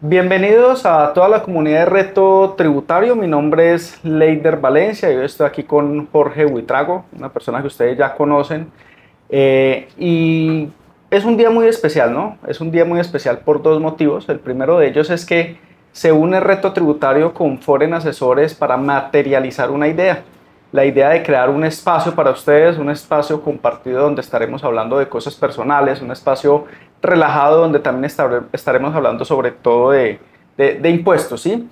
Bienvenidos a toda la comunidad de Reto Tributario. Mi nombre es Leider Valencia y yo estoy aquí con Jorge Buitrago, una persona que ustedes ya conocen. Y es un día muy especial, ¿no? Es un día muy especial por dos motivos. El primero de ellos es que se une Reto Tributario con Foren Asesores para materializar una idea. La idea de crear un espacio para ustedes, un espacio compartido donde estaremos hablando de cosas personales, un espacio relajado donde también estaremos hablando sobre todo de impuestos, ¿sí?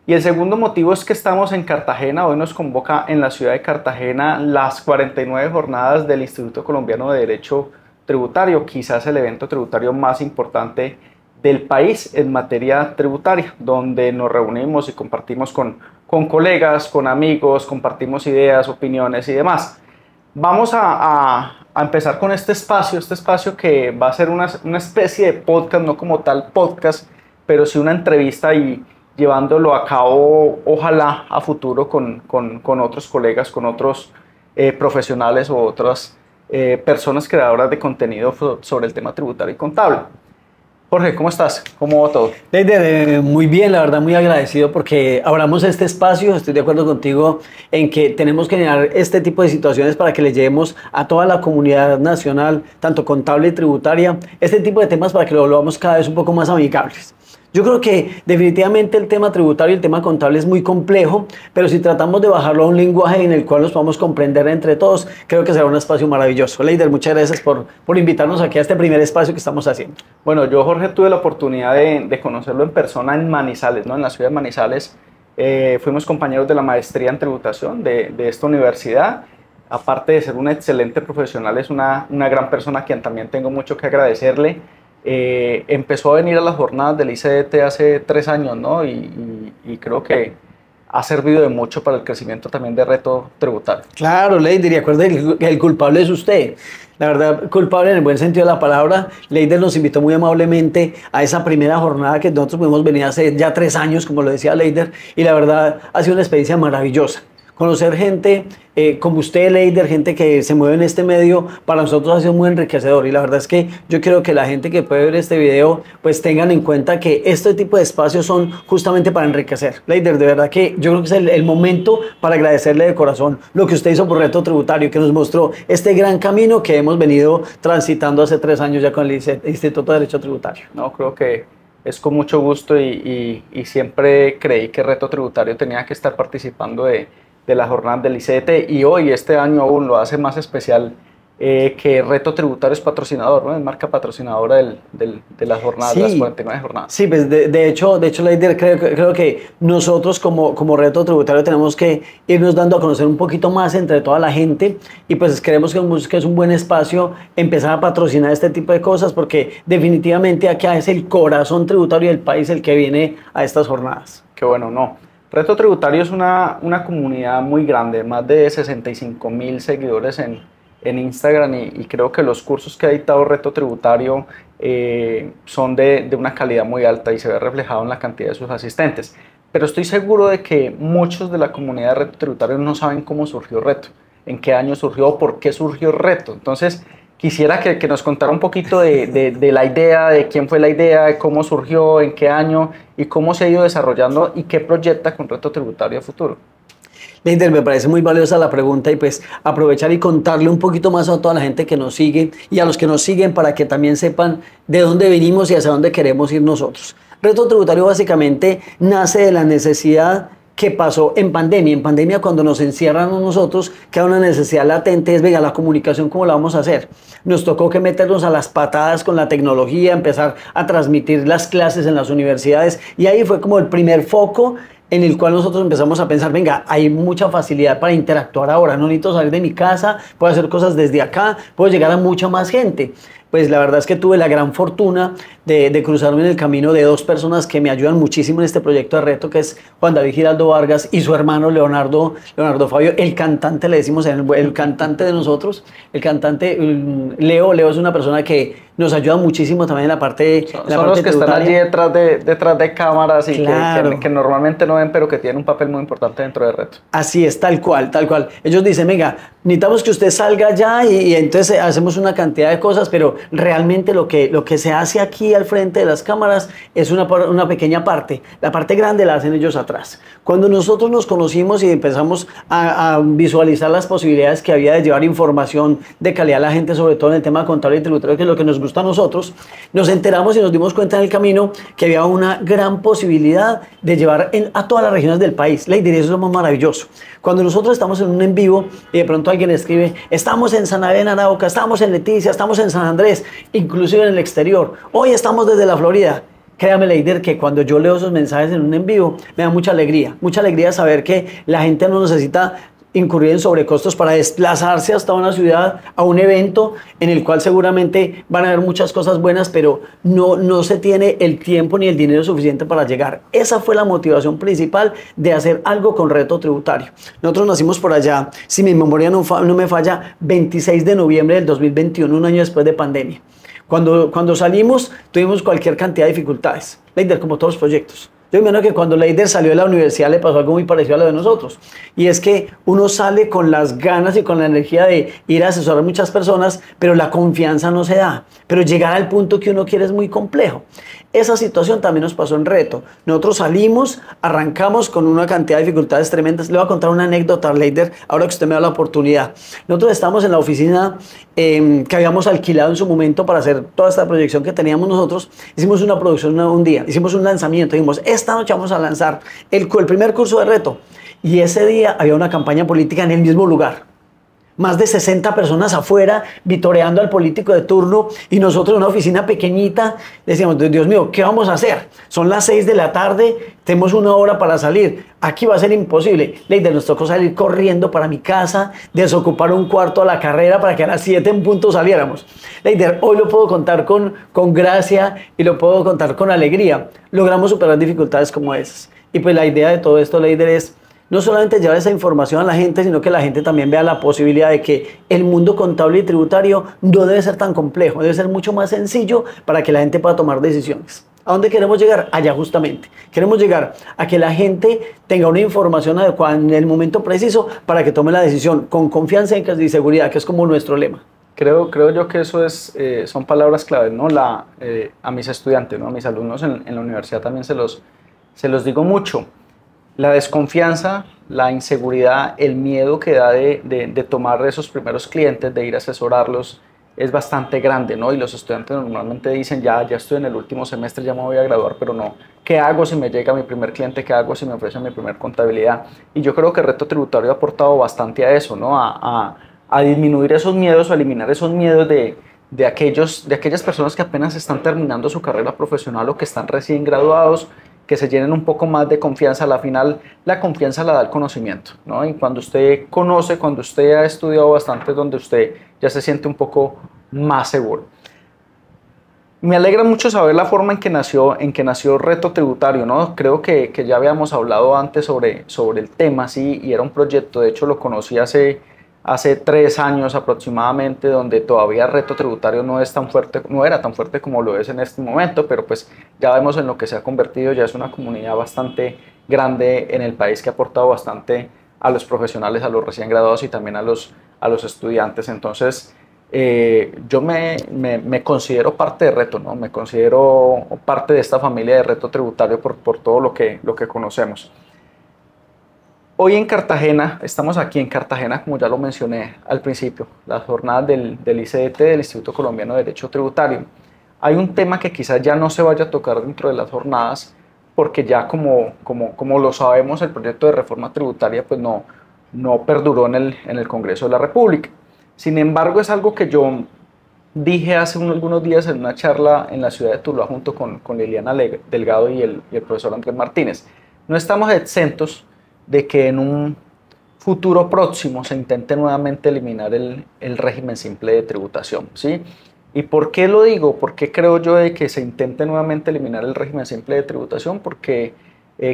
Y el segundo motivo es que estamos en Cartagena. Hoy nos convoca en la ciudad de Cartagena las 49 jornadas del Instituto Colombiano de Derecho Tributario, quizás el evento tributario más importante del país en materia tributaria, donde nos reunimos y compartimos con colegas, con amigos, compartimos ideas, opiniones y demás. Vamos a empezar con este espacio que va a ser una especie de podcast, no como tal podcast, pero sí una entrevista y llevándolo a cabo, ojalá a futuro con otros colegas, con otros profesionales o otras personas creadoras de contenido sobre el tema tributario y contable. Jorge, ¿cómo estás? ¿Cómo va todo? Leider, muy bien, la verdad muy agradecido porque abramos este espacio. Estoy de acuerdo contigo en que tenemos que generar este tipo de situaciones para que le llevemos a toda la comunidad nacional, tanto contable y tributaria, este tipo de temas para que lo volvamos cada vez un poco más amigables. Yo creo que definitivamente el tema tributario y el tema contable es muy complejo, pero si tratamos de bajarlo a un lenguaje en el cual nos podamos comprender entre todos, creo que será un espacio maravilloso. Leider, muchas gracias por invitarnos aquí a este primer espacio que estamos haciendo. Bueno, yo, Jorge, tuve la oportunidad de conocerlo en persona en Manizales, ¿no? En la ciudad de Manizales. Fuimos compañeros de la maestría en tributación de esta universidad. Aparte de ser un excelente profesional, es una gran persona a quien también tengo mucho que agradecerle. Empezó a venir a las jornadas del ICDT hace 3 años, ¿no? Y creo que ha servido de mucho para el crecimiento también de Reto Tributario. Claro, Leider, y acuérdate que el culpable es usted. La verdad, culpable en el buen sentido de la palabra. Leider nos invitó muy amablemente a esa primera jornada que nosotros pudimos venir hace ya 3 años, como lo decía Leider, y la verdad ha sido una experiencia maravillosa. Conocer gente como usted, Leider, gente que se mueve en este medio, para nosotros ha sido muy enriquecedor. Y la verdad es que yo quiero que la gente que puede ver este video, pues tengan en cuenta que este tipo de espacios son justamente para enriquecer. Leider, de verdad que yo creo que es el momento para agradecerle de corazón lo que usted hizo por Reto Tributario, que nos mostró este gran camino que hemos venido transitando hace 3 años ya con el Instituto de Derecho Tributario. No, creo que es con mucho gusto y siempre creí que Reto Tributario tenía que estar participando de la jornada del ICDT, y hoy, este año aún lo hace más especial, que Reto Tributario es patrocinador, ¿no? Es marca patrocinadora de las jornadas, sí, de las 49 jornadas. Sí, pues de hecho Leider, creo que nosotros como Reto Tributario tenemos que irnos dando a conocer un poquito más entre toda la gente, y pues creemos que es un buen espacio empezar a patrocinar este tipo de cosas, porque definitivamente acá es el corazón tributario del país el que viene a estas jornadas. Qué bueno, no. Reto Tributario es una comunidad muy grande, más de 65.000 seguidores en Instagram, y creo que los cursos que ha dictado Reto Tributario son de una calidad muy alta y se ve reflejado en la cantidad de sus asistentes. Pero estoy seguro de que muchos de la comunidad de Reto Tributario no saben cómo surgió Reto, en qué año surgió, por qué surgió Reto. Entonces, quisiera que nos contara un poquito de la idea, de quién fue la idea, de cómo surgió, en qué año y cómo se ha ido desarrollando y qué proyecta con Reto Tributario a futuro. Leider, me parece muy valiosa la pregunta, y pues aprovechar y contarle un poquito más a toda la gente que nos sigue y a los que nos siguen para que también sepan de dónde venimos y hacia dónde queremos ir nosotros. Reto Tributario básicamente nace de la necesidad que pasó en pandemia. En pandemia, cuando nos encierran a nosotros, queda una necesidad latente, es, venga, la comunicación, ¿cómo la vamos a hacer? Nos tocó que meternos a las patadas con la tecnología, empezar a transmitir las clases en las universidades, y ahí fue como el primer foco en el cual nosotros empezamos a pensar, venga, hay mucha facilidad para interactuar ahora, no necesito salir de mi casa, puedo hacer cosas desde acá, puedo llegar a mucha más gente. Pues la verdad es que tuve la gran fortuna de cruzarme en el camino de 2 personas que me ayudan muchísimo en este proyecto de Reto, que es Juan David Giraldo Vargas y su hermano Leonardo Fabio, el cantante, le decimos, el cantante de nosotros, el cantante Leo es una persona que nos ayuda muchísimo también en la parte son los que están allí detrás de cámaras y claro, que normalmente no ven, pero que tienen un papel muy importante dentro de Reto. Así es, tal cual. Ellos dicen, venga, necesitamos que usted salga ya, y entonces hacemos una cantidad de cosas, pero realmente lo que se hace aquí al frente de las cámaras es una pequeña parte. La parte grande la hacen ellos atrás. Cuando nosotros nos conocimos y empezamos a visualizar las posibilidades que había de llevar información de calidad a la gente, sobre todo en el tema contable y tributario, que es lo que nos gusta a nosotros, nos enteramos y nos dimos cuenta en el camino que había una gran posibilidad de llevar a todas las regiones del país. Leider, eso es lo más maravilloso. Cuando nosotros estamos en un en vivo y de pronto alguien escribe, estamos en Sanabria, en Arauca, estamos en Leticia, estamos en San Andrés, inclusive en el exterior, hoy estamos desde la Florida. Créame, Leider, que cuando yo leo esos mensajes en un en vivo, me da mucha alegría saber que la gente no necesita incurrir en sobrecostos para desplazarse hasta una ciudad, a un evento en el cual seguramente van a haber muchas cosas buenas, pero no se tiene el tiempo ni el dinero suficiente para llegar. Esa fue la motivación principal de hacer algo con Reto Tributario. Nosotros nacimos por allá, si mi memoria no me falla, 26 de noviembre del 2021, un año después de pandemia. Cuando salimos tuvimos cualquier cantidad de dificultades, Leider, como todos los proyectos. Yo imagino que cuando Leider salió de la universidad le pasó algo muy parecido a lo de nosotros. Y es que uno sale con las ganas y con la energía de ir a asesorar a muchas personas, pero la confianza no se da. Pero llegar al punto que uno quiere es muy complejo. Esa situación también nos pasó en Reto. Nosotros salimos, arrancamos con una cantidad de dificultades tremendas. Le voy a contar una anécdota, Leider, ahora que usted me da la oportunidad. Nosotros estamos en la oficina que habíamos alquilado en su momento para hacer toda esta proyección que teníamos nosotros. Hicimos una producción un día, hicimos un lanzamiento, dijimos, esta noche vamos a lanzar el primer curso de Reto. Y ese día había una campaña política en el mismo lugar. Más de 60 personas afuera vitoreando al político de turno y nosotros en una oficina pequeñita decíamos, Dios mío, ¿qué vamos a hacer? Son las 6 de la tarde, tenemos una hora para salir, aquí va a ser imposible. Leider, nos tocó salir corriendo para mi casa, desocupar un cuarto a la carrera para que a las 7 en punto saliéramos. Leider, hoy lo puedo contar con gracia y lo puedo contar con alegría. Logramos superar dificultades como esas. Y pues la idea de todo esto, Leider, es no solamente llevar esa información a la gente, sino que la gente también vea la posibilidad de que el mundo contable y tributario no debe ser tan complejo, debe ser mucho más sencillo para que la gente pueda tomar decisiones. ¿A dónde queremos llegar? Allá justamente. Queremos llegar a que la gente tenga una información adecuada en el momento preciso para que tome la decisión con confianza y seguridad, que es como nuestro lema. Creo yo que eso son palabras claves, ¿no? A mis estudiantes, ¿no? A mis alumnos en la universidad también se los digo mucho. La desconfianza, la inseguridad, el miedo que da de tomar esos primeros clientes, de ir a asesorarlos, es bastante grande, ¿no? Y los estudiantes normalmente dicen, ya estoy en el último semestre, ya me voy a graduar, pero no. ¿Qué hago si me llega mi primer cliente? ¿Qué hago si me ofrecen mi primer contabilidad? Y yo creo que Reto Tributario ha aportado bastante a eso, ¿no? A disminuir esos miedos o a eliminar esos miedos de aquellas personas que apenas están terminando su carrera profesional o que están recién graduados, que se llenen un poco más de confianza. A la final, la confianza la da el conocimiento, ¿no? Y cuando usted conoce, cuando usted ha estudiado bastante, es donde usted ya se siente un poco más seguro. Me alegra mucho saber la forma en que nació Reto Tributario, ¿no? Creo que ya habíamos hablado antes sobre el tema, sí, y era un proyecto, de hecho lo conocí hace 3 años aproximadamente, donde todavía Reto Tributario no era tan fuerte como lo es en este momento, pero pues ya vemos en lo que se ha convertido. Ya es una comunidad bastante grande en el país que ha aportado bastante a los profesionales, a los recién graduados y también a los estudiantes. Entonces yo me considero parte de Reto, ¿no? Me considero parte de esta familia de Reto Tributario por todo lo que conocemos. Hoy en Cartagena, estamos aquí en Cartagena, como ya lo mencioné al principio, las jornadas del ICDT, del Instituto Colombiano de Derecho Tributario. Hay un tema que quizás ya no se vaya a tocar dentro de las jornadas, porque ya como lo sabemos, el proyecto de reforma tributaria pues no perduró en el Congreso de la República. Sin embargo, es algo que yo dije hace algunos días en una charla en la ciudad de Tuluá junto con Liliana Delgado y el profesor Andrés Martínez. No estamos exentos de que en un futuro próximo se intente nuevamente eliminar el régimen simple de tributación, ¿sí? ¿Y por qué lo digo? ¿Por qué creo yo de que se intente nuevamente eliminar el régimen simple de tributación? Porque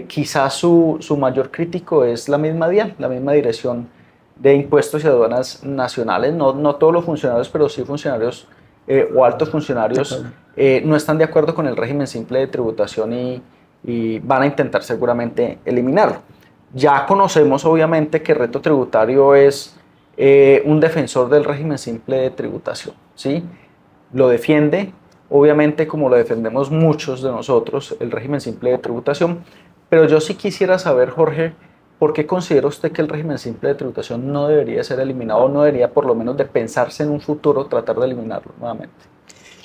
quizás su mayor crítico es la misma DIAN, la misma Dirección de Impuestos y Aduanas Nacionales. No todos los funcionarios, pero sí funcionarios o altos funcionarios no están de acuerdo con el régimen simple de tributación y van a intentar seguramente eliminarlo. Ya conocemos obviamente que Reto Tributario es un defensor del régimen simple de tributación, ¿sí? Lo defiende, obviamente como lo defendemos muchos de nosotros, el régimen simple de tributación, pero yo sí quisiera saber, Jorge, ¿por qué considera usted que el régimen simple de tributación no debería ser eliminado o no debería por lo menos de pensarse en un futuro tratar de eliminarlo nuevamente?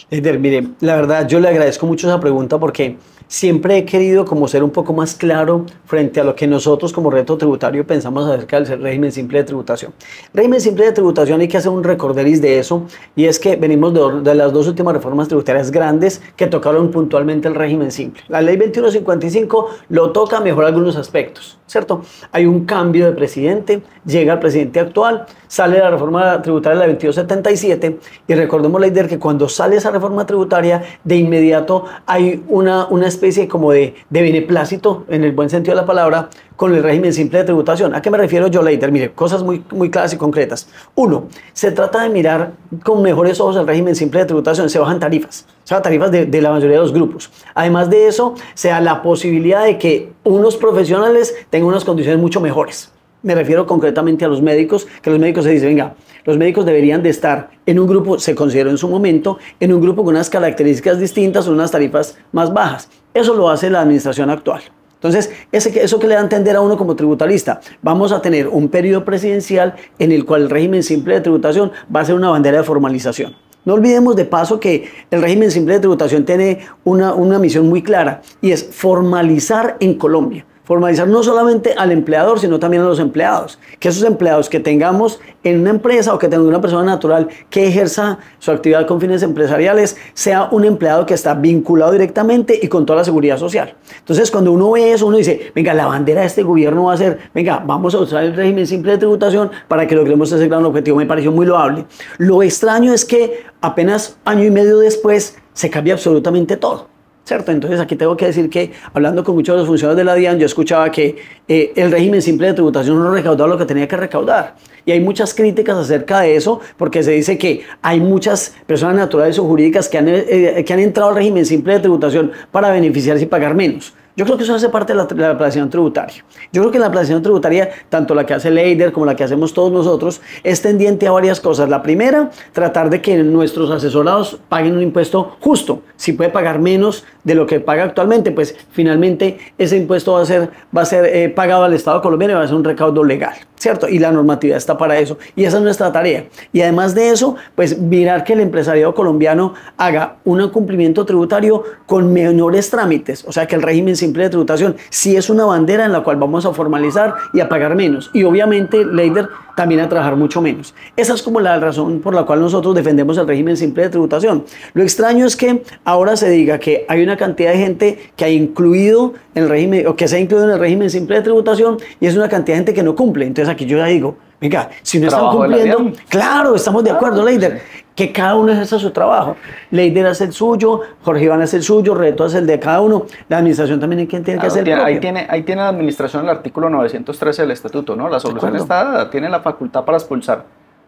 Eider, mire, la verdad yo le agradezco mucho esa pregunta porque siempre he querido como ser un poco más claro frente a lo que nosotros como Reto Tributario pensamos acerca del régimen simple de tributación. Régimen simple de tributación, hay que hacer un recorderis de eso, y es que venimos de las dos últimas reformas tributarias grandes que tocaron puntualmente el régimen simple. La ley 2155 lo toca, mejora algunos aspectos, ¿cierto? Hay un cambio de presidente, llega el presidente actual, sale la reforma tributaria de la 2277, y recordemos, Leider, que cuando sale esa reforma tributaria, de inmediato hay una especie como de beneplácito, en el buen sentido de la palabra, con el régimen simple de tributación. ¿A qué me refiero yo, Leider? Mire, cosas muy claras y concretas. Uno, se trata de mirar con mejores ojos el régimen simple de tributación. Se bajan tarifas, de la mayoría de los grupos. Además de eso, se da la posibilidad de que unos profesionales tengan unas condiciones mucho mejores. Me refiero concretamente a los médicos, que los médicos se dicen, venga, los médicos deberían de estar en un grupo, se consideró en su momento, en un grupo con unas características distintas, unas tarifas más bajas. Eso lo hace la administración actual. Entonces, eso que le da a entender a uno como tributarista, vamos a tener un periodo presidencial en el cual el régimen simple de tributación va a ser una bandera de formalización. No olvidemos de paso que el régimen simple de tributación tiene una misión muy clara, y es formalizar en Colombia. Formalizar no solamente al empleador, sino también a los empleados. Que esos empleados que tengamos en una empresa o que tenga una persona natural que ejerza su actividad con fines empresariales, sea un empleado que está vinculado directamente y con toda la seguridad social. Entonces, cuando uno ve eso, uno dice, venga, la bandera de este gobierno va a ser, venga, vamos a usar el régimen simple de tributación para que logremos ese gran objetivo. Me pareció muy loable. Lo extraño es que apenas año y medio después se cambia absolutamente todo, ¿cierto? Entonces aquí tengo que decir que, hablando con muchos de los funcionarios de la DIAN, yo escuchaba que el régimen simple de tributación no recaudó lo que tenía que recaudar. Y hay muchas críticas acerca de eso, porque se dice que hay muchas personas naturales o jurídicas que han entrado al régimen simple de tributación para beneficiarse y pagar menos. Yo creo que eso hace parte de la planeación tributaria. Yo creo que la planeación tributaria, tanto la que hace Leider como la que hacemos todos nosotros, es tendiente a varias cosas. La primera, tratar de que nuestros asesorados paguen un impuesto justo. Si puede pagar menos de lo que paga actualmente, pues finalmente ese impuesto va a ser pagado al Estado colombiano y va a ser un recaudo legal, ¿cierto? Y la normatividad está para eso. Y esa es nuestra tarea. Y además de eso, pues mirar que el empresariado colombiano haga un cumplimiento tributario con menores trámites. O sea, que el régimen simple de tributación sí es una bandera en la cual vamos a formalizar y a pagar menos. Y obviamente, Leider, también a trabajar mucho menos. Esa es como la razón por la cual nosotros defendemos el régimen simple de tributación. Lo extraño es que ahora se diga que hay una cantidad de gente que ha incluido en el régimen, o que se ha incluido en el régimen simple de tributación, y es una cantidad de gente que no cumple. Entonces aquí yo ya digo, venga, si no están cumpliendo, claro, estamos de acuerdo, Leider, que cada uno ejerza su trabajo. Leider hace el suyo, Jorge Iván hace el suyo, Reto hace el de cada uno. La administración también tiene que hacer el propio. Ahí tiene la administración el artículo 913 del estatuto, ¿no? La solución está dada, tiene la facultad para expulsar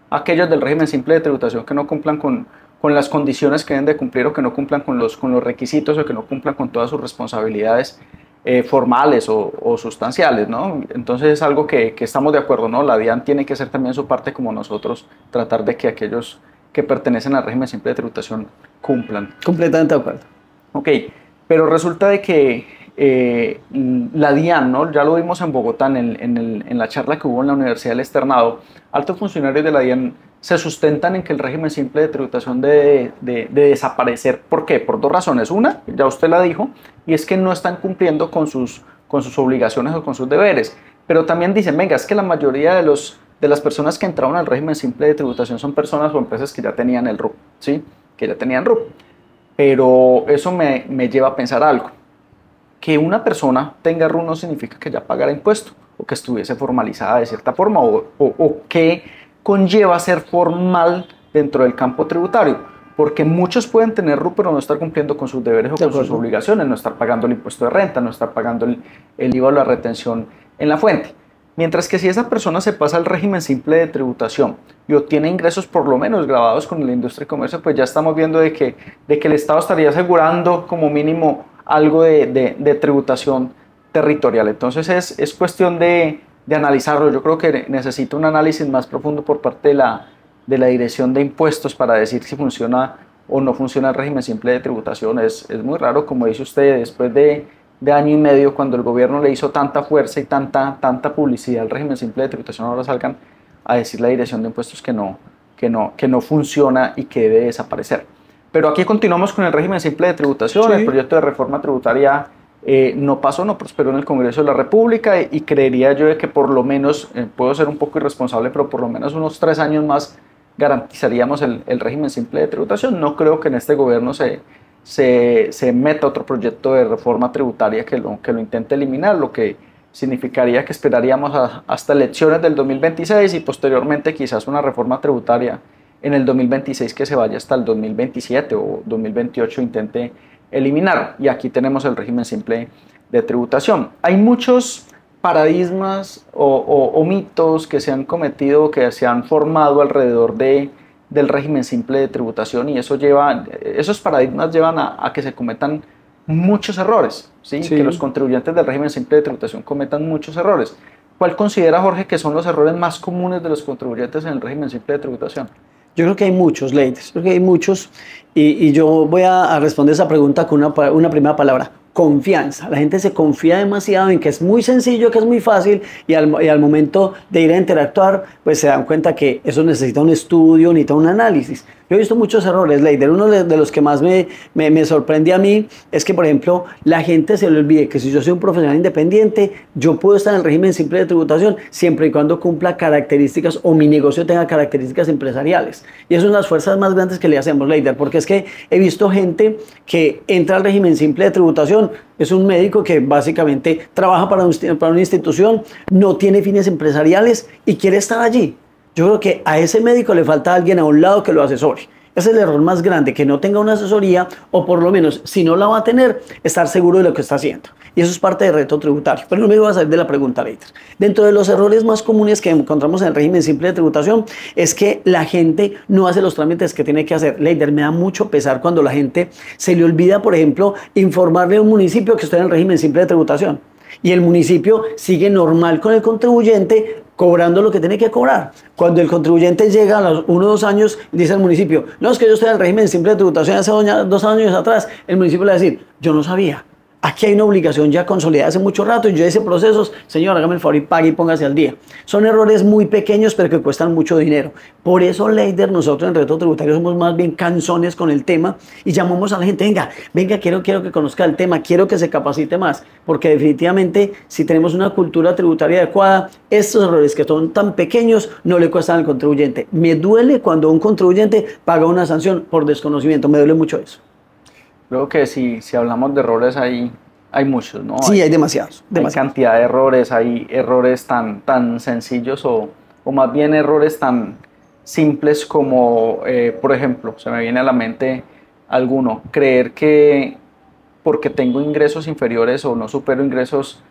a aquellos del régimen simple de tributación que no cumplan con las condiciones que deben de cumplir, o que no cumplan con los requisitos, o que no cumplan con todas sus responsabilidades formales o sustanciales, ¿no? Entonces es algo que estamos de acuerdo, ¿no? La DIAN tiene que hacer también su parte como nosotros, tratar de que aquellos que pertenecen al régimen simple de tributación cumplan. Completamente de acuerdo. Ok, pero resulta de que la DIAN, ¿no? Ya lo vimos en Bogotá en la charla que hubo en la Universidad del Externado, altos funcionarios de la DIAN se sustentan en que el régimen simple de tributación debe de desaparecer. ¿Por qué? Por dos razones. Una, ya usted la dijo, y es que no están cumpliendo con sus obligaciones o con sus deberes. Pero también dicen, venga, es que la mayoría de las personas que entraron al régimen simple de tributación son personas o empresas que ya tenían el RUP, ¿sí? Que ya tenían RUP. Pero eso me lleva a pensar algo. Que una persona tenga RUP no significa que ya pagara impuesto, o que estuviese formalizada de cierta forma, o que conlleva ser formal dentro del campo tributario, porque muchos pueden tener RUP pero no estar cumpliendo con sus deberes o con sus obligaciones, no estar pagando el impuesto de renta, no estar pagando el IVA o la retención en la fuente. Mientras que si esa persona se pasa al régimen simple de tributación y obtiene ingresos por lo menos grabados con la industria y comercio, pues ya estamos viendo de que el Estado estaría asegurando como mínimo algo de tributación territorial. Entonces es cuestión de analizarlo. Yo creo que necesita un análisis más profundo por parte de la Dirección de Impuestos para decir si funciona o no funciona el régimen simple de tributación. Es muy raro, como dice usted, después de año y medio, cuando el gobierno le hizo tanta fuerza y tanta publicidad al régimen simple de tributación, ahora salgan a decir la Dirección de Impuestos que no funciona y que debe desaparecer. Pero aquí continuamos con el régimen simple de tributación. Sí. El proyecto de reforma tributaria no pasó, no prosperó en el Congreso de la República y creería yo de que por lo menos, puedo ser un poco irresponsable, pero por lo menos unos 3 años más garantizaríamos el régimen simple de tributación. No creo que en este gobierno se meta otro proyecto de reforma tributaria que lo intente eliminar, lo que significaría que esperaríamos hasta elecciones del 2026 y posteriormente quizás una reforma tributaria en el 2026 que se vaya hasta el 2027 o 2028 intente eliminar. Y aquí tenemos el régimen simple de tributación. Hay muchos paradigmas o mitos que se han cometido, que se han formado alrededor del régimen simple de tributación y esos paradigmas llevan a que se cometan muchos errores, ¿sí? Sí. Que los contribuyentes del régimen simple de tributación cometan muchos errores. ¿Cuál considera, Jorge, que son los errores más comunes de los contribuyentes en el régimen simple de tributación? Yo creo que hay muchos, Leider, creo que hay muchos y yo voy a responder esa pregunta con una primera palabra: confianza. La gente se confía demasiado en que es muy sencillo, que es muy fácil y al momento de ir a interactuar, pues se dan cuenta que eso necesita un estudio, necesita un análisis. Yo he visto muchos errores, Leider. Uno de los que más me sorprende a mí es que, por ejemplo, la gente se le olvide que si yo soy un profesional independiente, yo puedo estar en el régimen simple de tributación siempre y cuando cumpla características o mi negocio tenga características empresariales. Y eso es una de las fuerzas más grandes que le hacemos, Leider, porque es que he visto gente que entra al régimen simple de tributación, es un médico que básicamente trabaja para una institución, no tiene fines empresariales y quiere estar allí. Yo creo que a ese médico le falta alguien a un lado que lo asesore. Ese es el error más grande, que no tenga una asesoría o por lo menos, si no la va a tener, estar seguro de lo que está haciendo. Y eso es parte del reto tributario. Pero no me voy a salir de la pregunta, Leider. Dentro de los errores más comunes que encontramos en el régimen simple de tributación es que la gente no hace los trámites que tiene que hacer. Leider, me da mucho pesar cuando la gente se le olvida, por ejemplo, informarle a un municipio que está en el régimen simple de tributación. Y el municipio sigue normal con el contribuyente, cobrando lo que tiene que cobrar. Cuando el contribuyente llega a los 1 o 2 años, dice al municipio: no, es que yo estoy en el régimen simple de tributación hace 2 años atrás, el municipio le va a decir: yo no sabía. Aquí hay una obligación ya consolidada hace mucho rato y yo hice procesos, señor, hágame el favor y pague y póngase al día. Son errores muy pequeños pero que cuestan mucho dinero. Por eso, Leider, nosotros en Reto Tributario somos más bien cansones con el tema y llamamos a la gente: venga, quiero que conozca el tema, quiero que se capacite más, porque definitivamente si tenemos una cultura tributaria adecuada, estos errores que son tan pequeños no le cuestan al contribuyente. Me duele cuando un contribuyente paga una sanción por desconocimiento, me duele mucho eso. Creo que si hablamos de errores hay muchos, ¿no? Sí, hay demasiados. Hay cantidad de errores, hay errores tan sencillos o más bien errores tan simples como, por ejemplo, se me viene a la mente alguno, creer que porque tengo ingresos inferiores o no supero ingresos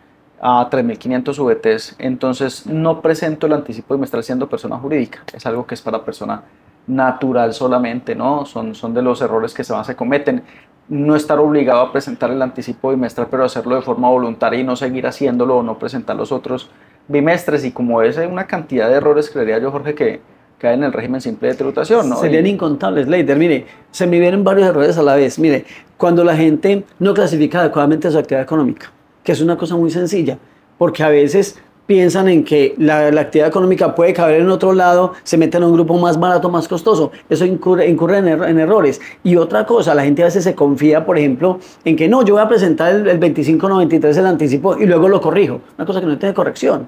a 3.500 VTs, entonces no presento el anticipo bimestral siendo persona jurídica. Es algo que es para persona natural solamente, ¿no? Son de los errores que se cometen. No estar obligado a presentar el anticipo bimestral, pero hacerlo de forma voluntaria y no seguir haciéndolo o no presentar los otros bimestres. Y como es una cantidad de errores, creería yo, Jorge, que hay en el régimen simple de tributación, ¿no? Serían incontables, Leider. Mire, se me vienen varios errores a la vez. Mire, cuando la gente no clasifica adecuadamente su actividad económica, que es una cosa muy sencilla, porque a veces piensan en que la actividad económica puede caber en otro lado, se meten a un grupo más barato, más costoso. Eso incurre en errores. Y otra cosa, la gente a veces se confía, por ejemplo, en que no, yo voy a presentar el 2593 el anticipo y luego lo corrijo. Una cosa que no tiene corrección.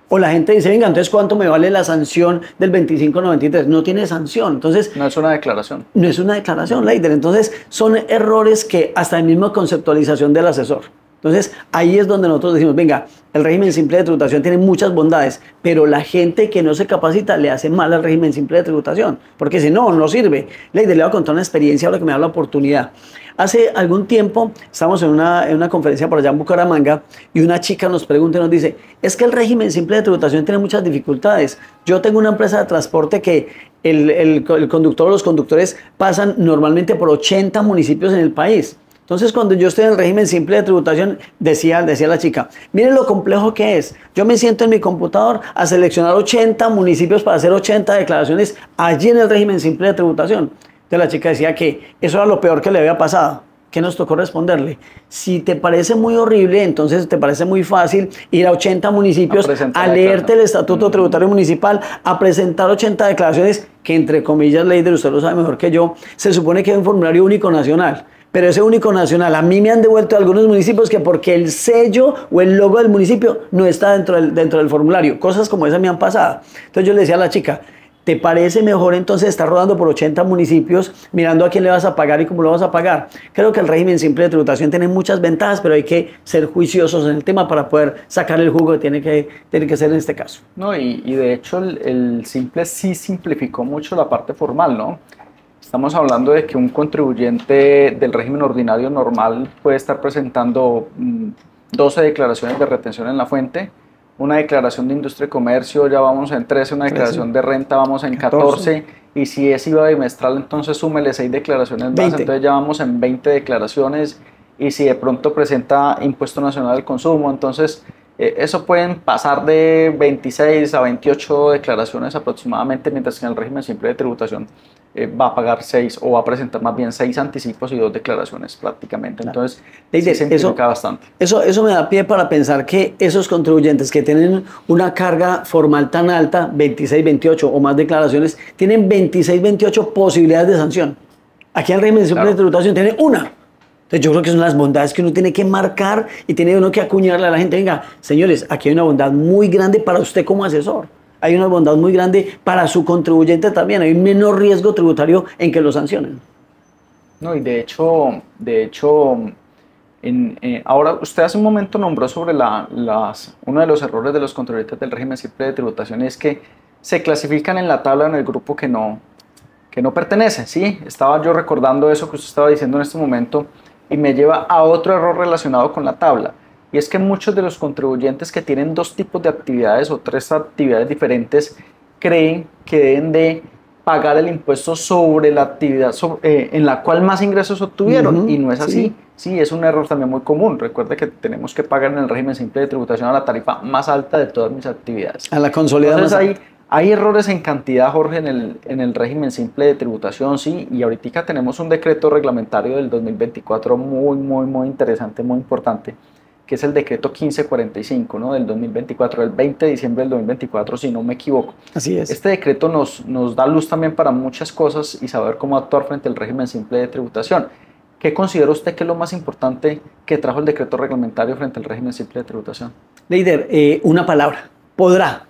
O la gente dice: venga, entonces ¿cuánto me vale la sanción del 2593? No tiene sanción. Entonces, no es una declaración. No es una declaración, Leider. Entonces, son errores que hasta la misma conceptualización del asesor. Entonces, ahí es donde nosotros decimos: venga, el régimen simple de tributación tiene muchas bondades, pero la gente que no se capacita le hace mal al régimen simple de tributación, porque si no, no sirve. Leider, le voy a contar una experiencia ahora que me da la oportunidad. Hace algún tiempo estamos en una conferencia por allá en Bucaramanga y una chica nos pregunta y nos dice: es que el régimen simple de tributación tiene muchas dificultades. Yo tengo una empresa de transporte que el conductor o los conductores pasan normalmente por 80 municipios en el país. Entonces, cuando yo estoy en el régimen simple de tributación, decía la chica: miren lo complejo que es. Yo me siento en mi computador a seleccionar 80 municipios para hacer 80 declaraciones allí en el régimen simple de tributación. Entonces la chica decía que eso era lo peor que le había pasado. ¿Qué nos tocó responderle? Si te parece muy horrible, entonces te parece muy fácil ir a 80 municipios a leerte el Estatuto Tributario Municipal, a presentar 80 declaraciones que, entre comillas, Leider, usted lo sabe mejor que yo, se supone que es un formulario único nacional. Pero ese único nacional, a mí me han devuelto algunos municipios que porque el sello o el logo del municipio no está dentro del formulario. Cosas como esas me han pasado. Entonces yo le decía a la chica, ¿te parece mejor entonces estar rodando por 80 municipios mirando a quién le vas a pagar y cómo lo vas a pagar? Creo que el régimen simple de tributación tiene muchas ventajas, pero hay que ser juiciosos en el tema para poder sacar el jugo que tiene que ser en este caso. No, y de hecho el simple sí simplificó mucho la parte formal, ¿no? Estamos hablando de que un contribuyente del régimen ordinario normal puede estar presentando 12 declaraciones de retención en la fuente, una declaración de industria y comercio, ya vamos en 13, una declaración de renta vamos en 14, y si es IVA bimestral, entonces súmele 6 declaraciones más, 20. Entonces ya vamos en 20 declaraciones, y si de pronto presenta Impuesto Nacional al Consumo, entonces eso pueden pasar de 26 a 28 declaraciones aproximadamente, mientras que en el régimen simple de tributación va a pagar 6 o va a presentar más bien 6 anticipos y 2 declaraciones prácticamente. Entonces, se simplifica bastante. Eso me da pie para pensar que esos contribuyentes que tienen una carga formal tan alta, 26, 28 o más declaraciones, tienen 26, 28 posibilidades de sanción. Aquí en el régimen simple de tributación tiene una. Entonces yo creo que son las bondades que uno tiene que marcar y tiene uno que acuñarle a la gente. Venga, señores, aquí hay una bondad muy grande para usted como asesor. Hay una bondad muy grande para su contribuyente también. Hay un menor riesgo tributario en que lo sancionen. No, y de hecho ahora usted hace un momento nombró sobre uno de los errores de los contribuyentes del régimen simple de tributación, es que se clasifican en la tabla en el grupo que no pertenece. ¿Sí? Estaba yo recordando eso que usted estaba diciendo en este momento y me lleva a otro error relacionado con la tabla. Y es que muchos de los contribuyentes que tienen 2 tipos de actividades o 3 actividades diferentes creen que deben de pagar el impuesto sobre la actividad en la cual más ingresos obtuvieron, y no es así. Sí, es un error también muy común. Recuerde que tenemos que pagar en el régimen simple de tributación a la tarifa más alta de todas mis actividades. A la consolidada. Entonces hay errores en cantidad, Jorge, en el régimen simple de tributación, sí, y ahorita tenemos un decreto reglamentario del 2024 muy interesante, muy importante, que es el decreto 1545, ¿no? Del 2024, el 20 de diciembre del 2024, si no me equivoco. Así es. Este decreto nos da luz también para muchas cosas y saber cómo actuar frente al régimen simple de tributación. ¿Qué considera usted que es lo más importante que trajo el decreto reglamentario frente al régimen simple de tributación? Leider, una palabra, podrá.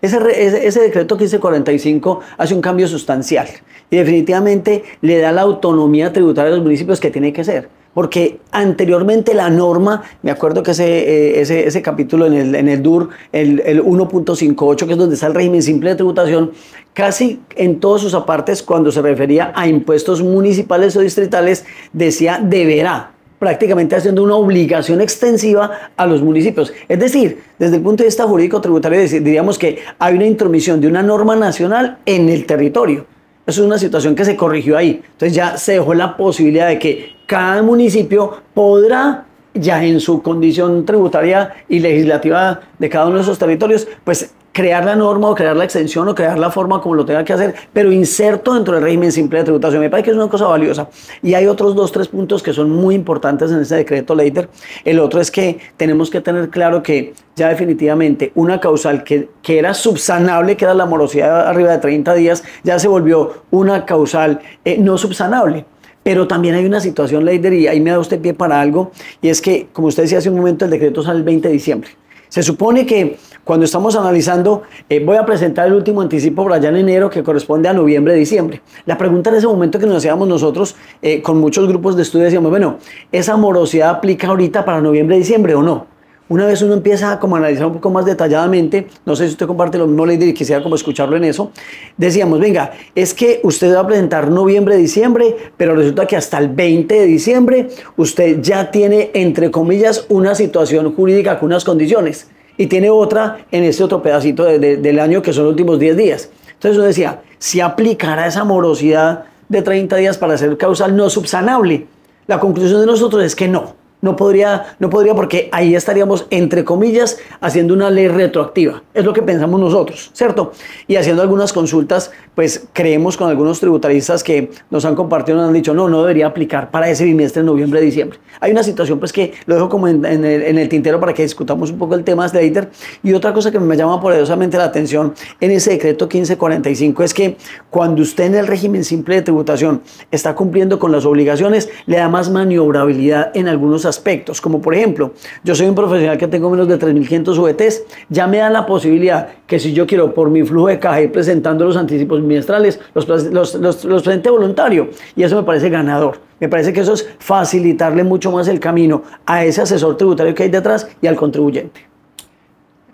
Ese decreto 1545 hace un cambio sustancial y definitivamente le da la autonomía tributaria a los municipios que tiene que ser. Porque anteriormente la norma, me acuerdo que ese capítulo en el DUR, el 1.58, que es donde está el régimen simple de tributación, casi en todos sus apartes, cuando se refería a impuestos municipales o distritales, decía deberá, prácticamente haciendo una obligación extensiva a los municipios. Es decir, desde el punto de vista jurídico tributario, diríamos que hay una intromisión de una norma nacional en el territorio. Eso es una situación que se corrigió ahí. Entonces ya se dejó la posibilidad de que cada municipio podrá, ya en su condición tributaria y legislativa de cada uno de esos territorios, pues crear la norma o crear la extensión o crear la forma como lo tenga que hacer, pero inserto dentro del régimen simple de tributación. Me parece que es una cosa valiosa. Y hay otros 2, 3 puntos que son muy importantes en este decreto, Leider. El otro es que tenemos que tener claro que ya definitivamente una causal que era subsanable, que era la morosidad arriba de 30 días, ya se volvió una causal no subsanable. Pero también hay una situación, Leider, y ahí me da usted pie para algo, y es que, como usted decía hace un momento, el decreto sale el 20 de diciembre. Se supone que cuando estamos analizando, voy a presentar el último anticipo por allá en enero que corresponde a noviembre-diciembre. La pregunta en ese momento que nos hacíamos nosotros con muchos grupos de estudio, decíamos, bueno, ¿esa morosidad aplica ahorita para noviembre-diciembre o no? Una vez uno empieza a como analizar un poco más detalladamente, no sé si usted comparte lo mismo, Leider, y quisiera como escucharlo en eso, decíamos, venga, es que usted va a presentar noviembre-diciembre, pero resulta que hasta el 20 de diciembre usted ya tiene, entre comillas, una situación jurídica con unas condiciones y tiene otra en este otro pedacito del año que son los últimos 10 días. Entonces uno decía, si aplicará esa morosidad de 30 días para ser causal no subsanable. La conclusión de nosotros es que no. No podría porque ahí estaríamos, entre comillas, haciendo una ley retroactiva. Es lo que pensamos nosotros, ¿cierto? Y haciendo algunas consultas, pues creemos con algunos tributaristas que nos han compartido, nos han dicho, no debería aplicar para ese bimestre, noviembre-diciembre. Hay una situación pues que lo dejo como en el tintero para que discutamos un poco el tema de Slater. Y otra cosa que me llama poderosamente la atención en ese decreto 1545 es que cuando usted en el régimen simple de tributación está cumpliendo con las obligaciones, le da más maniobrabilidad en algunos aspectos, como por ejemplo, yo soy un profesional que tengo menos de 3.500 VTs, ya me da la posibilidad que si yo quiero por mi flujo de caja ir presentando los anticipos bimestrales, los presente voluntario, y eso me parece ganador. Me parece que eso es facilitarle mucho más el camino a ese asesor tributario que hay detrás y al contribuyente.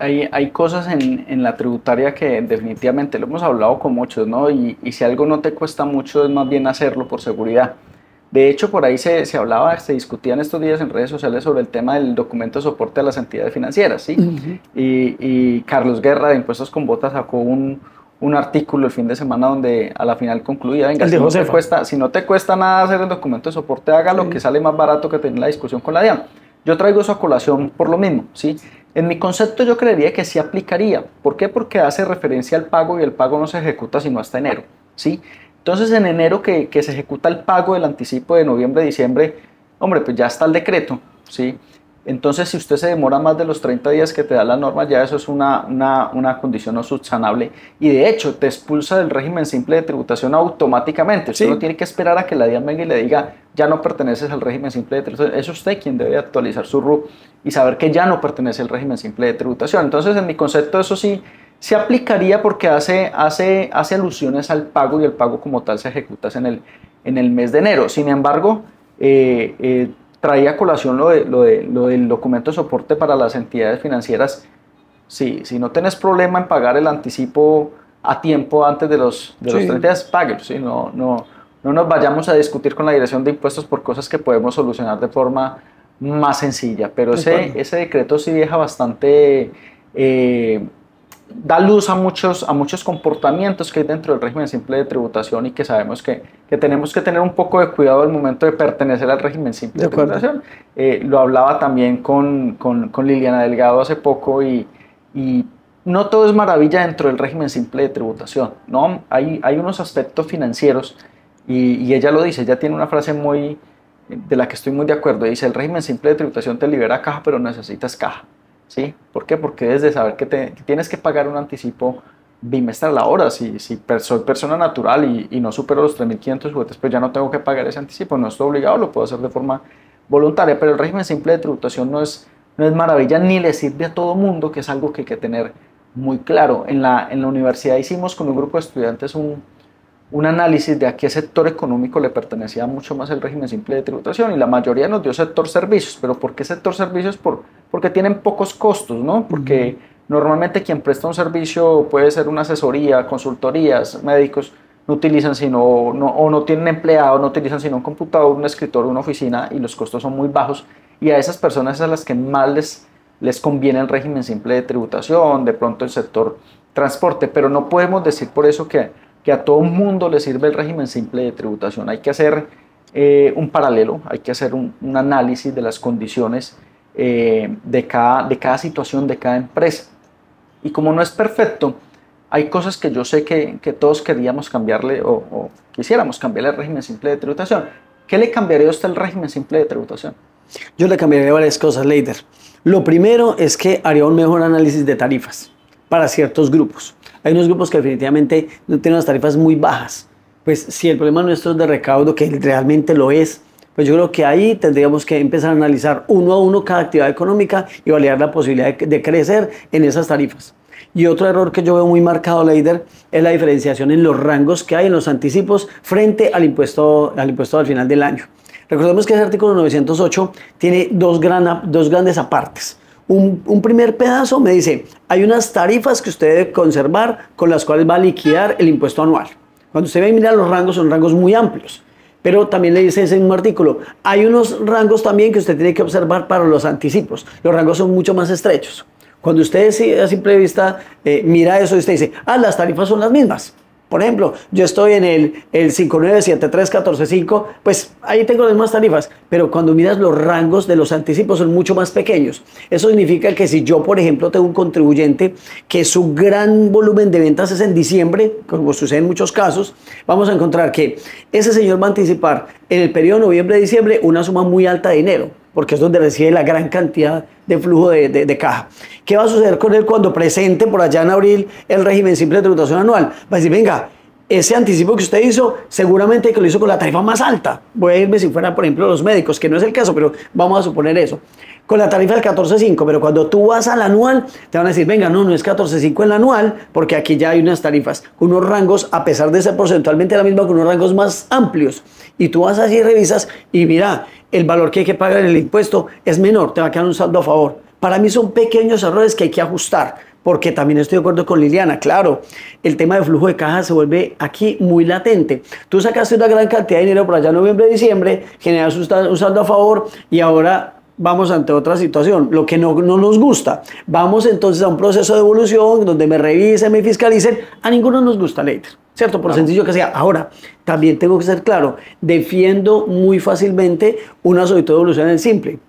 Hay cosas en la tributaria que definitivamente lo hemos hablado con muchos, ¿no? Y si algo no te cuesta mucho es más bien hacerlo por seguridad. De hecho, por ahí se hablaba, se discutía en estos días en redes sociales sobre el tema del documento de soporte a las entidades financieras, ¿sí? Y Carlos Guerra de Impuestos con Botas sacó un artículo el fin de semana donde a la final concluía, venga, si no te cuesta nada hacer el documento de soporte, hágalo, que sale más barato que tener la discusión con la DIAN. Yo traigo eso a colación por lo mismo, ¿sí? En mi concepto yo creería que sí aplicaría. ¿Por qué? Porque hace referencia al pago y el pago no se ejecuta sino hasta enero, ¿sí? Entonces en enero que se ejecuta el pago del anticipo de noviembre, diciembre, hombre, pues ya está el decreto, ¿sí? Entonces si usted se demora más de los 30 días que te da la norma, ya eso es una condición no subsanable y de hecho te expulsa del régimen simple de tributación automáticamente. Usted no tiene que esperar a que la DIAN venga y le diga, ya no perteneces al régimen simple de tributación. Es usted quien debe actualizar su RUT y saber que ya no pertenece al régimen simple de tributación. Entonces en mi concepto eso sí se aplicaría porque hace alusiones al pago y el pago como tal se ejecuta en el mes de enero. Sin embargo, traía a colación lo del documento de soporte para las entidades financieras. Sí, si no tenés problema en pagar el anticipo a tiempo antes de los 30 días, páguelo. ¿Sí? No nos vayamos a discutir con la Dirección de Impuestos por cosas que podemos solucionar de forma más sencilla. Pero ese decreto sí deja bastante... da luz a muchos comportamientos que hay dentro del régimen simple de tributación y que sabemos que tenemos que tener un poco de cuidado al momento de pertenecer al régimen simple de tributación. Lo hablaba también con Liliana Delgado hace poco y no todo es maravilla dentro del régimen simple de tributación, ¿no? Hay unos aspectos financieros y ella lo dice, ella tiene una frase de la que estoy muy de acuerdo, dice, el régimen simple de tributación te libera caja pero necesitas caja. ¿Sí? ¿Por qué? Porque debes de saber que tienes que pagar un anticipo bimestral. Ahora, si soy persona natural y no supero los 3.500 UF, pues ya no tengo que pagar ese anticipo, no estoy obligado, lo puedo hacer de forma voluntaria, pero el régimen simple de tributación no es maravilla ni le sirve a todo mundo, que es algo que hay que tener muy claro. En la universidad hicimos con un grupo de estudiantes un análisis de a qué sector económico le pertenecía mucho más el régimen simple de tributación y la mayoría nos dio sector servicios. ¿Pero por qué sector servicios? Porque tienen pocos costos, ¿no? Porque normalmente quien presta un servicio puede ser una asesoría, consultorías, médicos, no utilizan o no tienen empleado, no utilizan sino un computador, un escritorio, una oficina y los costos son muy bajos y a esas personas es a las que más les conviene el régimen simple de tributación, de pronto el sector transporte, pero no podemos decir por eso que a todo el mundo le sirve el régimen simple de tributación. Hay que hacer un paralelo, hay que hacer un análisis de las condiciones de cada situación, de cada empresa. Y como no es perfecto, hay cosas que yo sé que todos queríamos cambiarle o quisiéramos cambiarle al régimen simple de tributación. ¿Qué le cambiaría a usted al régimen simple de tributación? Yo le cambiaría varias cosas, Leider. Lo primero es que haría un mejor análisis de tarifas para ciertos grupos. Hay unos grupos que definitivamente no tienen unas tarifas muy bajas. Pues si el problema nuestro es de recaudo, que realmente lo es, pues yo creo que ahí tendríamos que empezar a analizar uno a uno cada actividad económica y validar la posibilidad de crecer en esas tarifas. Y otro error que yo veo muy marcado, Leider, es la diferenciación en los rangos que hay en los anticipos frente al impuesto al final del año. Recordemos que ese artículo 908 tiene dos grandes apartes. Un primer pedazo me dice, hay unas tarifas que usted debe conservar con las cuales va a liquidar el impuesto anual. Cuando usted ve y mira los rangos, son rangos muy amplios. Pero también le dice ese mismo artículo, hay unos rangos también que usted tiene que observar para los anticipos. Los rangos son mucho más estrechos. Cuando usted a simple vista mira eso y usted dice, las tarifas son las mismas. Por ejemplo, yo estoy en el 5973145, pues ahí tengo las mismas tarifas, pero cuando miras los rangos de los anticipos son mucho más pequeños. Eso significa que si yo, por ejemplo, tengo un contribuyente que su gran volumen de ventas es en diciembre, como sucede en muchos casos, vamos a encontrar que ese señor va a anticipar en el periodo noviembre-diciembre una suma muy alta de dinero, porque es donde recibe la gran cantidad de flujo de caja. ¿Qué va a suceder con él cuando presente por allá en abril el régimen simple de tributación anual? Va a decir, venga, ese anticipo que usted hizo, seguramente que lo hizo con la tarifa más alta. Voy a irme si fuera, por ejemplo, los médicos, que no es el caso, pero vamos a suponer eso. Con la tarifa del 14.5, pero cuando tú vas al anual, te van a decir, venga, no es 14.5 el anual, porque aquí ya hay unas tarifas, unos rangos, a pesar de ser porcentualmente la misma, con unos rangos más amplios. Y tú vas allí y revisas y mira, el valor que hay que pagar en el impuesto es menor, te va a quedar un saldo a favor. Para mí son pequeños errores que hay que ajustar, porque también estoy de acuerdo con Liliana, claro, el tema de flujo de caja se vuelve aquí muy latente. Tú sacaste una gran cantidad de dinero por allá en noviembre, diciembre, generas un saldo a favor y ahora vamos ante otra situación, lo que no nos gusta. Vamos entonces a un proceso de evolución donde me revisen, me fiscalicen. A ninguno nos gusta, Leider, ¿cierto? Por sencillo que sea. Ahora, también tengo que ser claro, defiendo muy fácilmente una solicitud de evolución en el simple,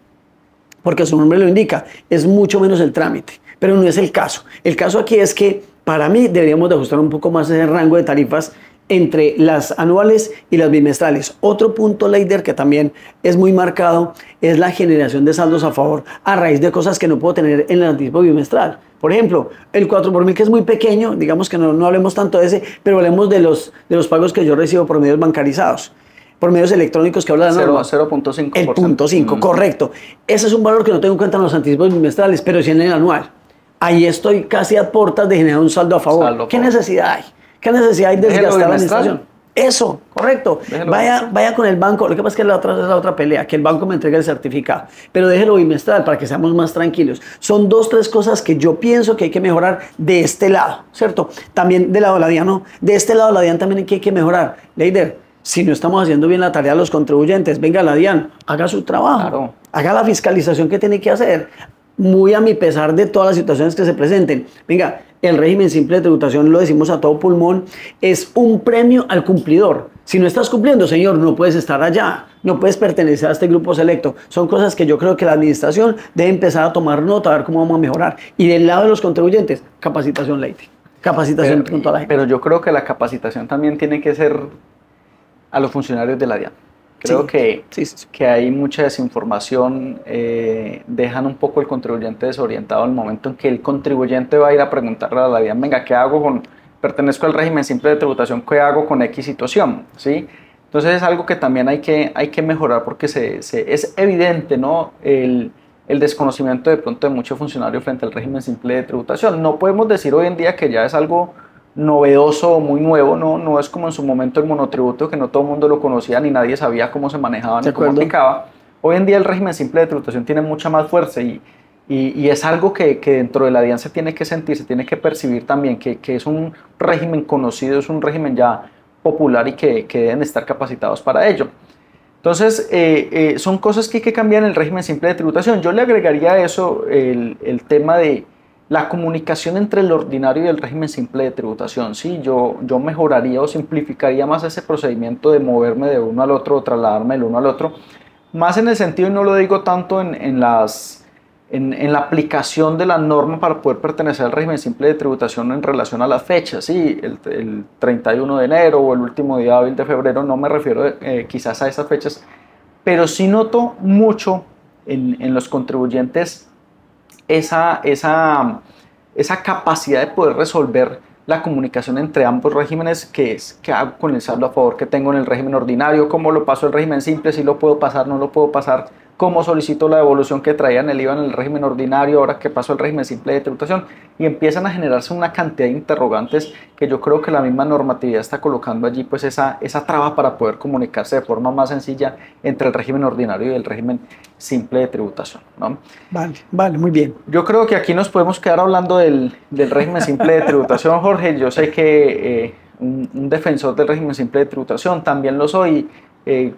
porque su nombre lo indica, es mucho menos el trámite, pero no es el caso. El caso aquí es que para mí deberíamos de ajustar un poco más ese rango de tarifas entre las anuales y las bimestrales. Otro punto, Leider, que también es muy marcado, es la generación de saldos a favor a raíz de cosas que no puedo tener en el anticipo bimestral. Por ejemplo, el 4x1000, que es muy pequeño, digamos que no hablemos tanto de ese, pero hablemos de los pagos que yo recibo por medios bancarizados, por medios electrónicos que habla la norma. 0.5%. El 0.5, correcto. Ese es un valor que no tengo en cuenta en los anticipos bimestrales, pero sí en el anual. Ahí estoy casi a puertas de generar un saldo a favor. ¿Qué necesidad hay? ¿Qué necesidad hay de desgastar la administración? Eso, correcto. Vaya con el banco. Lo que pasa es que es la otra pelea, que el banco me entregue el certificado. Pero déjelo bimestral para que seamos más tranquilos. Son 2, 3 cosas que yo pienso que hay que mejorar de este lado, ¿cierto? También del lado de la DIAN, ¿no? De este lado de la DIAN también hay que mejorar. Leider, si no estamos haciendo bien la tarea de los contribuyentes, venga la DIAN, haga su trabajo. Claro. Haga la fiscalización que tiene que hacer. Muy a mi pesar de todas las situaciones que se presenten. Venga, el régimen simple de tributación, lo decimos a todo pulmón, es un premio al cumplidor. Si no estás cumpliendo, señor, no puedes estar allá, no puedes pertenecer a este grupo selecto. Son cosas que yo creo que la administración debe empezar a tomar nota, a ver cómo vamos a mejorar. Y del lado de los contribuyentes, capacitación, Leite. Capacitación junto a la gente. Pero yo creo que la capacitación también tiene que ser a los funcionarios de la DIAN. Creo que hay mucha desinformación, dejan un poco el contribuyente desorientado en el momento en que el contribuyente va a ir a preguntarle a la DIAN, venga, ¿qué hago con, pertenezco al régimen simple de tributación, qué hago con X situación? ¿Sí? Entonces es algo que también hay que mejorar porque es evidente, ¿no? El desconocimiento de pronto de muchos funcionarios frente al régimen simple de tributación. No podemos decir hoy en día que ya es algo novedoso o muy nuevo, no es como en su momento el monotributo, que no todo el mundo lo conocía ni nadie sabía cómo se manejaba ni cómo aplicaba. Hoy en día el régimen simple de tributación tiene mucha más fuerza y es algo que dentro de la DIAN se tiene que sentir, se tiene que percibir también, que es un régimen conocido, es un régimen ya popular y que deben estar capacitados para ello. Entonces, son cosas que hay que cambiar en el régimen simple de tributación. Yo le agregaría a eso el tema de la comunicación entre el ordinario y el régimen simple de tributación. Sí, yo mejoraría o simplificaría más ese procedimiento de moverme de uno al otro o trasladarme del uno al otro, más en el sentido, y no lo digo tanto en la aplicación de la norma para poder pertenecer al régimen simple de tributación en relación a las fechas, ¿sí? El 31 de enero o el último día hábil de febrero, no me refiero quizás a esas fechas, pero sí noto mucho en los contribuyentes esa capacidad de poder resolver la comunicación entre ambos regímenes, que es qué hago con el saldo a favor que tengo en el régimen ordinario, cómo lo paso al régimen simple, si lo puedo pasar, no lo puedo pasar, cómo solicito la devolución que traía en el IVA en el régimen ordinario, ahora que paso al régimen simple de tributación, y empiezan a generarse una cantidad de interrogantes que yo creo que la misma normatividad está colocando allí, pues esa traba para poder comunicarse de forma más sencilla entre el régimen ordinario y el régimen simple de tributación, ¿no? Vale, muy bien. Yo creo que aquí nos podemos quedar hablando del régimen simple de tributación, Jorge. Yo sé que un defensor del régimen simple de tributación, también lo soy.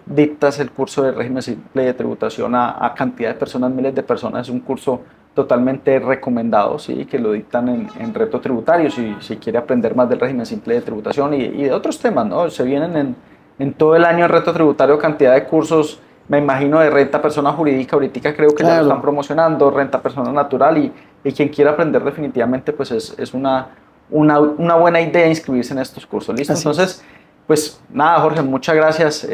Dictas el curso de régimen simple de tributación a cantidad de personas, miles de personas. Es un curso totalmente recomendado, ¿sí? Que lo dictan en Reto Tributario, si quiere aprender más del régimen simple de tributación y de otros temas, ¿no? Se vienen en todo el año en Reto Tributario cantidad de cursos, me imagino, de renta persona jurídica, ahorita creo que ya lo están promocionando, renta persona natural, y quien quiera aprender definitivamente, pues es una buena idea inscribirse en estos cursos, ¿listo? Así Entonces, es. pues nada, Jorge, muchas gracias.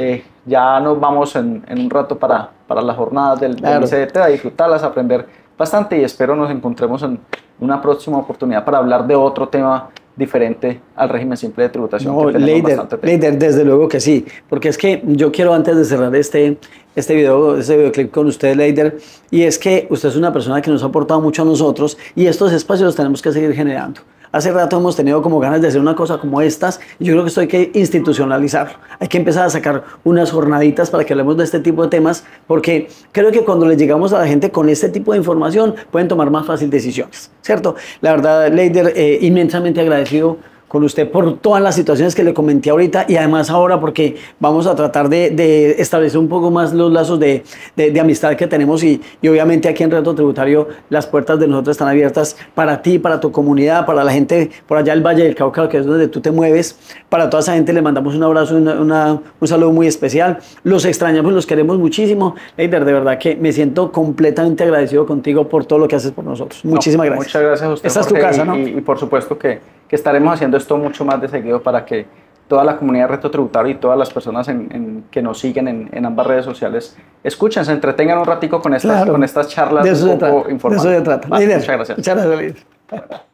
Ya nos vamos en un rato para las jornadas del ICDT, a disfrutarlas, a aprender bastante, y espero nos encontremos en una próxima oportunidad para hablar de otro tema diferente al régimen simple de tributación. No, Leider, desde luego que sí, porque es que yo quiero, antes de cerrar este videoclip con usted, Leider, y es que usted es una persona que nos ha aportado mucho a nosotros, y estos espacios los tenemos que seguir generando. Hace rato hemos tenido como ganas de hacer una cosa como estas, y yo creo que esto hay que institucionalizarlo. Hay que empezar a sacar unas jornaditas para que hablemos de este tipo de temas, porque creo que cuando le llegamos a la gente con este tipo de información, pueden tomar más fácil decisiones, ¿cierto? La verdad, Leider, inmensamente agradecido con usted por todas las situaciones que le comenté ahorita, y además ahora porque vamos a tratar de establecer un poco más los lazos de amistad que tenemos, y obviamente aquí en Reto Tributario las puertas de nosotros están abiertas para ti, para tu comunidad, para la gente por allá del Valle del Cauca, que es donde tú te mueves. Para toda esa gente le mandamos un abrazo, un saludo muy especial. Los extrañamos, los queremos muchísimo. Leider, de verdad que me siento completamente agradecido contigo por todo lo que haces por nosotros. Muchísimas gracias. Muchas gracias a usted, Esta Jorge, es tu casa, ¿no? Y por supuesto que estaremos haciendo esto mucho más de seguido para que toda la comunidad de Reto Tributario y todas las personas que nos siguen en ambas redes sociales escuchen, se entretengan un ratico con estas charlas un poco informales. De eso se trata. Muchas gracias. Muchas gracias, Leider.